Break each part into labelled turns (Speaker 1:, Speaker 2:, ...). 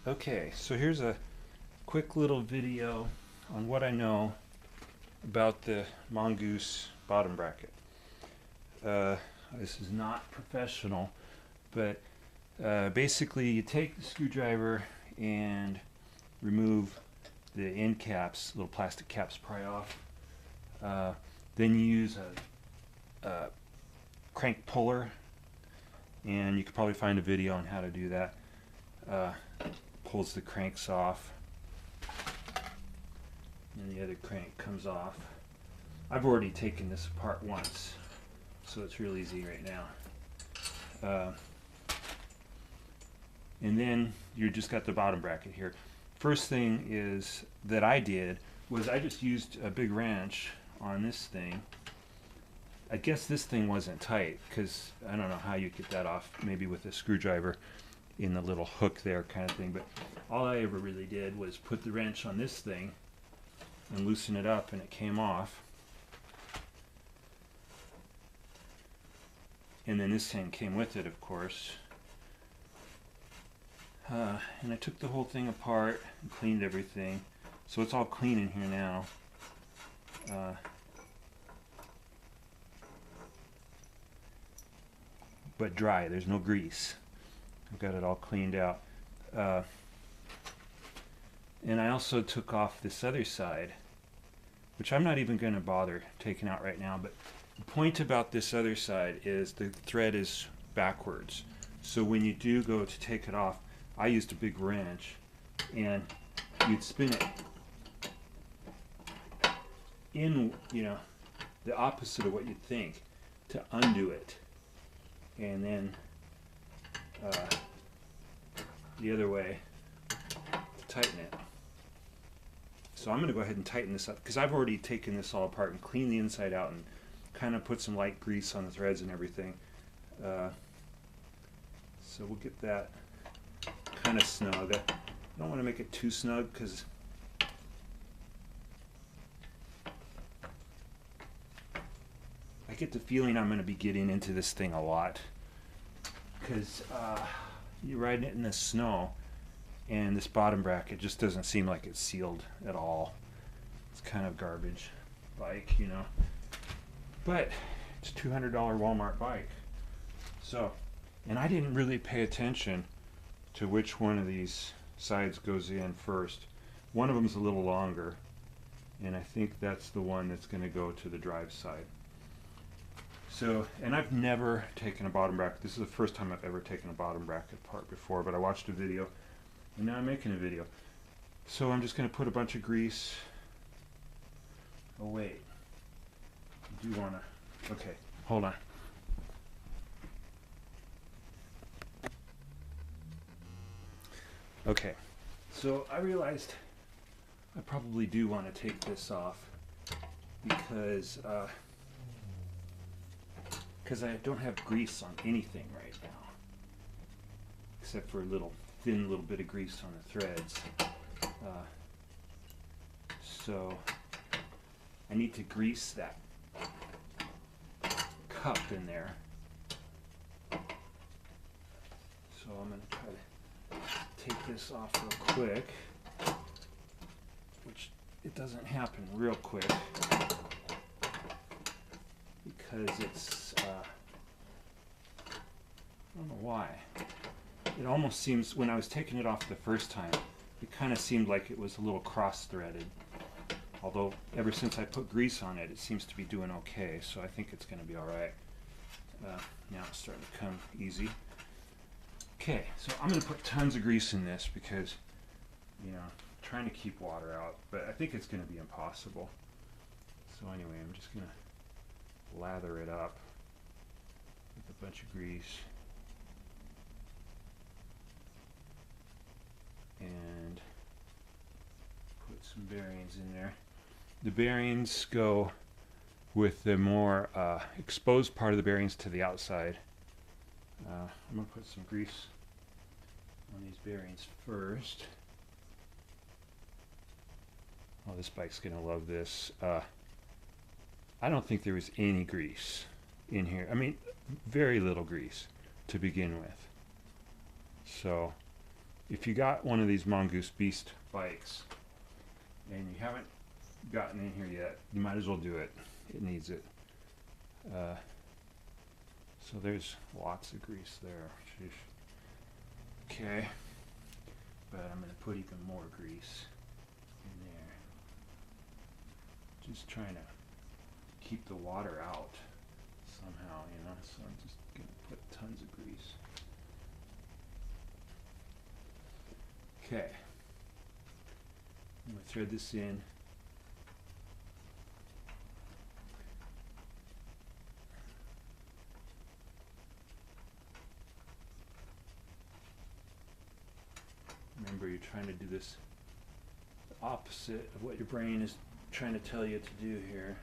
Speaker 1: Okay, so here's a quick little video on what I know about the mongoose bottom bracket. Uh, this is not professional, but basically you take the screwdriver and remove the end caps, little plastic caps pry off. Then you use a crank puller, and you could probably find a video on how to do that. Pulls the cranks off, and the other crank comes off. I've already taken this apart once, so it's real easy right now. And then you just got the bottom bracket here. First thing is that I did was I just used a big wrench on this thing. I guess this thing wasn't tight because I don't know how you get that off, maybe with a screwdriver in the little hook there kind of thing, but all I ever really did was put the wrench on this thing and loosen it up, and it came off. And then this thing came with it, of course. And I took the whole thing apart and cleaned everything, so it's all clean in here now. But dry, there's no grease. I've got it all cleaned out. And I also took off this other side, which I'm not even going to bother taking out right now, but the point about this other side is the thread is backwards. So when you do go to take it off, I used a big wrench, and you'd spin it in, the opposite of what you'd think to undo it. And then the other way to tighten it. So I'm going to go ahead and tighten this up because I've already taken this all apart and cleaned the inside out and kind of put some light grease on the threads and everything. So we'll get that kind of snug. I don't want to make it too snug because I get the feeling I'm going to be getting into this thing a lot, because you're riding it in the snow and this bottom bracket just doesn't seem like it's sealed at all. It's kind of garbage bike, but it's a $200 Walmart bike. So, and I didn't really pay attention to which one of these sides goes in first. One of them's a little longer, and I think that's the one that's going to go to the drive side. So, and I've never taken a bottom bracket. This is the first time I've ever taken a bottom bracket apart before, but I watched a video, and now I'm making a video. So I'm just going to put a bunch of grease. Oh wait, I do want to, okay, hold on. Okay, so I realized I probably do want to take this off because I don't have grease on anything right now, except for a thin little bit of grease on the threads. So I need to grease that cup in there. So I'm going to try to take this off real quick, which it doesn't happen real quick because it's I don't know why. It almost seems, when I was taking it off the first time, it kind of seemed like it was a little cross-threaded. Although ever since I put grease on it, it seems to be doing okay, so I think it's going to be alright. Now it's starting to come easy. Okay, so I'm going to put tons of grease in this because, trying to keep water out, but I think it's going to be impossible. So anyway, I'm just going to lather it up with a bunch of grease. And put some bearings in there. The bearings go with the more exposed part of the bearings to the outside. I'm going to put some grease on these bearings first. Oh, this bike's going to love this. I don't think there was any grease in here. I mean, very little grease to begin with. So if you got one of these Mongoose Beast bikes and you haven't gotten in here yet, you might as well do it. It needs it. So there's lots of grease there. Sheesh. Okay, but I'm going to put even more grease in there. Just trying to keep the water out somehow, you know, so I'm just going to put tons of grease. Okay, I'm going to thread this in. Remember, you're trying to do this the opposite of what your brain is trying to tell you to do here.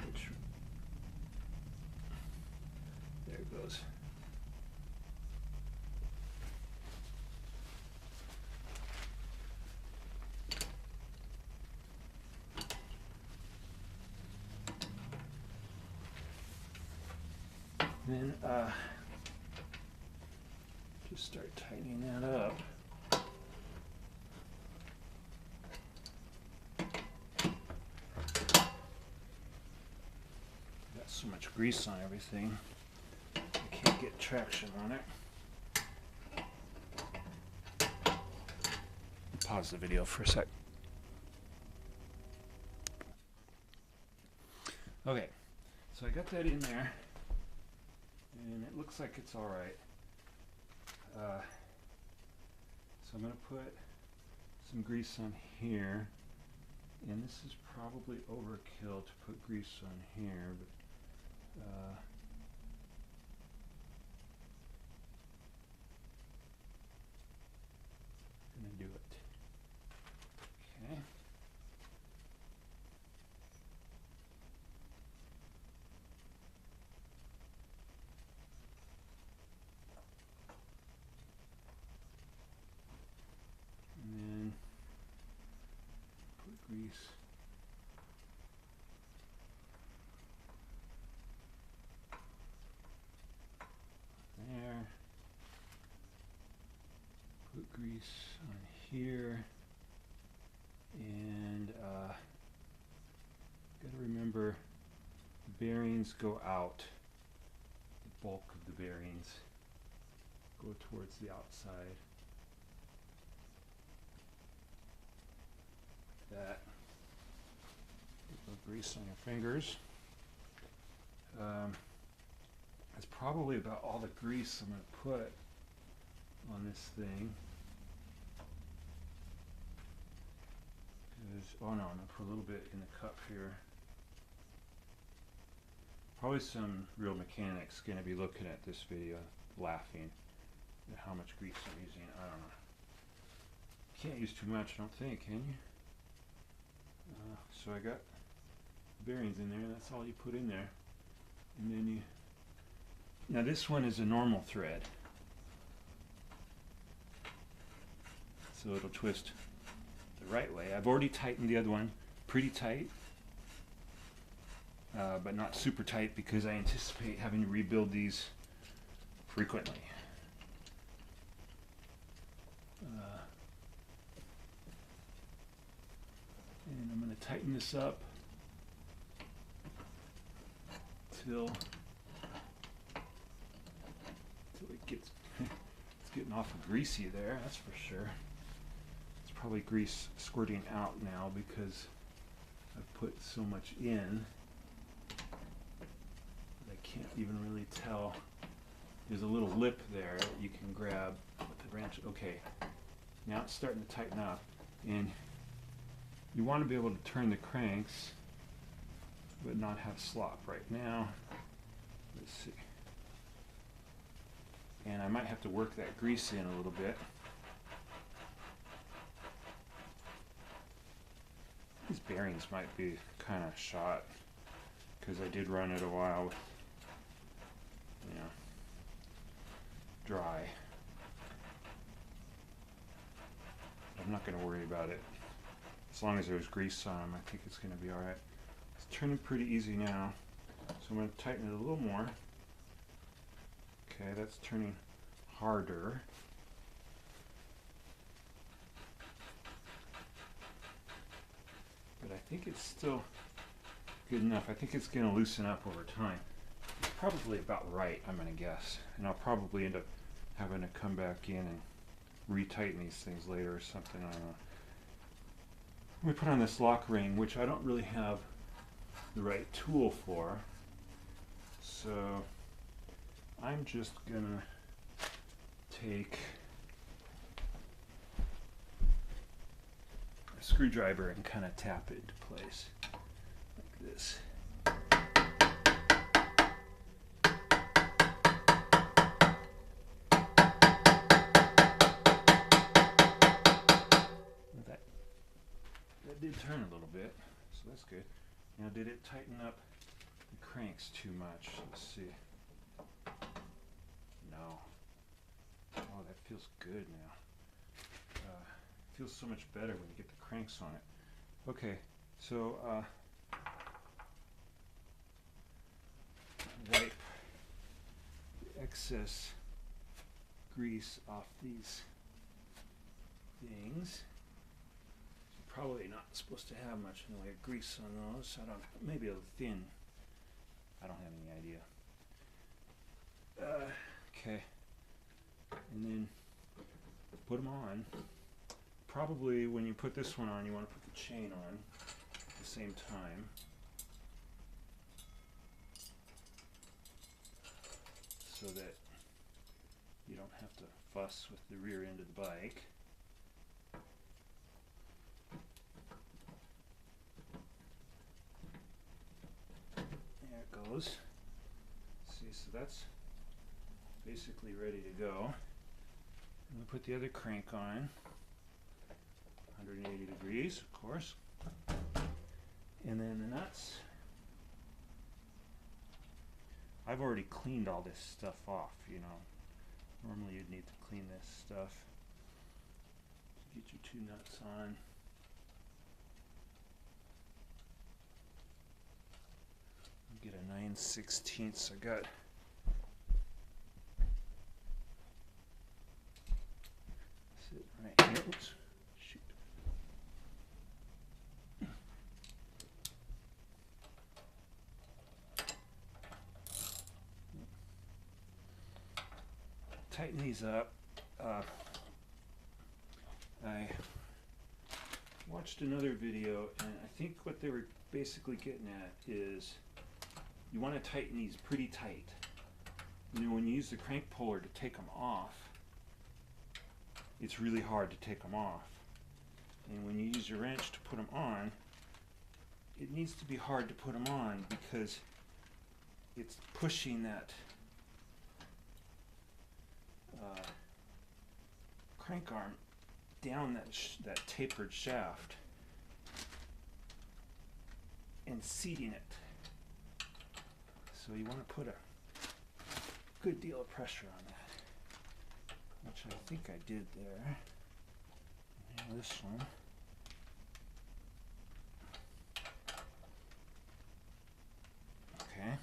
Speaker 1: Which, there it goes. Then just start tightening that up. Got so much grease on everything, I can't get traction on it. Pause the video for a sec. Okay, so I got that in there, and it looks like it's all right. So I'm going to put some grease on here, and this is probably overkill to put grease on here, but I'm going to do it. Okay. Grease there, put grease on here, and gotta remember the bearings go out, the bulk of the bearings go towards the outside. That. Grease on your fingers. That's probably about all the grease I'm going to put on this thing. Oh no, I'm going to put a little bit in the cup here. Probably some real mechanics going to be looking at this video laughing at how much grease I'm using. I don't know. Can't use too much, I don't think, can you? So I got bearings in there, that's all you put in there. And then you, now this one is a normal thread, so it'll twist the right way. I've already tightened the other one pretty tight, but not super tight because I anticipate having to rebuild these frequently. And I'm going to tighten this up till it gets it's getting awful greasy there, that's for sure. It's probably grease squirting out now because I've put so much in that I can't even really tell. There's a little lip there that you can grab with the wrench. Okay, now it's starting to tighten up, and you want to be able to turn the cranks but not have slop right now. Let's see. And I might have to work that grease in a little bit. These bearings might be kind of shot because I did run it a while with, you know, dry. I'm not going to worry about it. As long as there's grease on them, I think it's going to be alright. It's turning pretty easy now, so I'm going to tighten it a little more. Okay, that's turning harder. But I think it's still good enough. I think it's going to loosen up over time. It's probably about right, I'm going to guess. And I'll probably end up having to come back in and retighten these things later or something. I don't know. We put on this lock ring, which I don't really have the right tool for. So I'm just going to take a screwdriver and kind of tap it into place like this. That did turn a little bit, so that's good. Now, did it tighten up the cranks too much? Let's see. No. Oh, that feels good now. It feels so much better when you get the cranks on it. Okay, so wipe the excess grease off these things. Probably not supposed to have much in the way of grease on those. I don't know, maybe a thin. I don't have any idea. Okay, and then put them on. Probably when you put this one on, you want to put the chain on at the same time. So that you don't have to fuss with the rear end of the bike. There it goes. See, so that's basically ready to go. And we put the other crank on, 180 degrees, of course. And then the nuts. I've already cleaned all this stuff off, you know. Normally you'd need to clean this stuff. Get your two nuts on. Get a 9/16. I got sit right here. Oops. Shoot. Tighten these up. I watched another video, and I think what they were basically getting at is you want to tighten these pretty tight. You know, when you use the crank puller to take them off, it's really hard to take them off. And when you use your wrench to put them on, it needs to be hard to put them on because it's pushing that crank arm down that tapered shaft and seating it. So you want to put a good deal of pressure on that, which I think I did there. Now this one. Okay.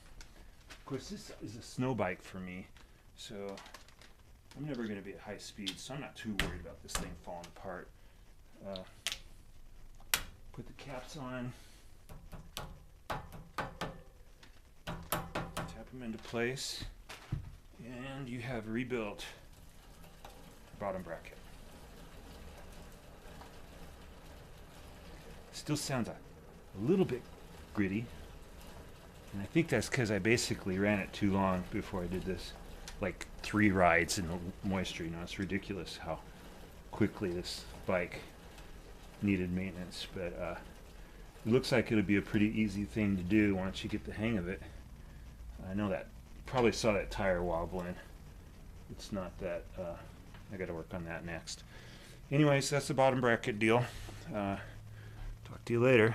Speaker 1: Of course, this is a snow bike for me, so I'm never going to be at high speed, so I'm not too worried about this thing falling apart. Put the caps on. Tap them into place. And you have rebuilt bottom bracket. Still sounds a little bit gritty. And I think that's because I basically ran it too long before I did this. Like 3 rides in the moisture. You know, it's ridiculous how quickly this bike needed maintenance. But it looks like it'll be a pretty easy thing to do once you get the hang of it. I know that you probably saw that tire wobbling. It's not that. I got to work on that next. Anyways, that's the bottom bracket deal. Talk to you later.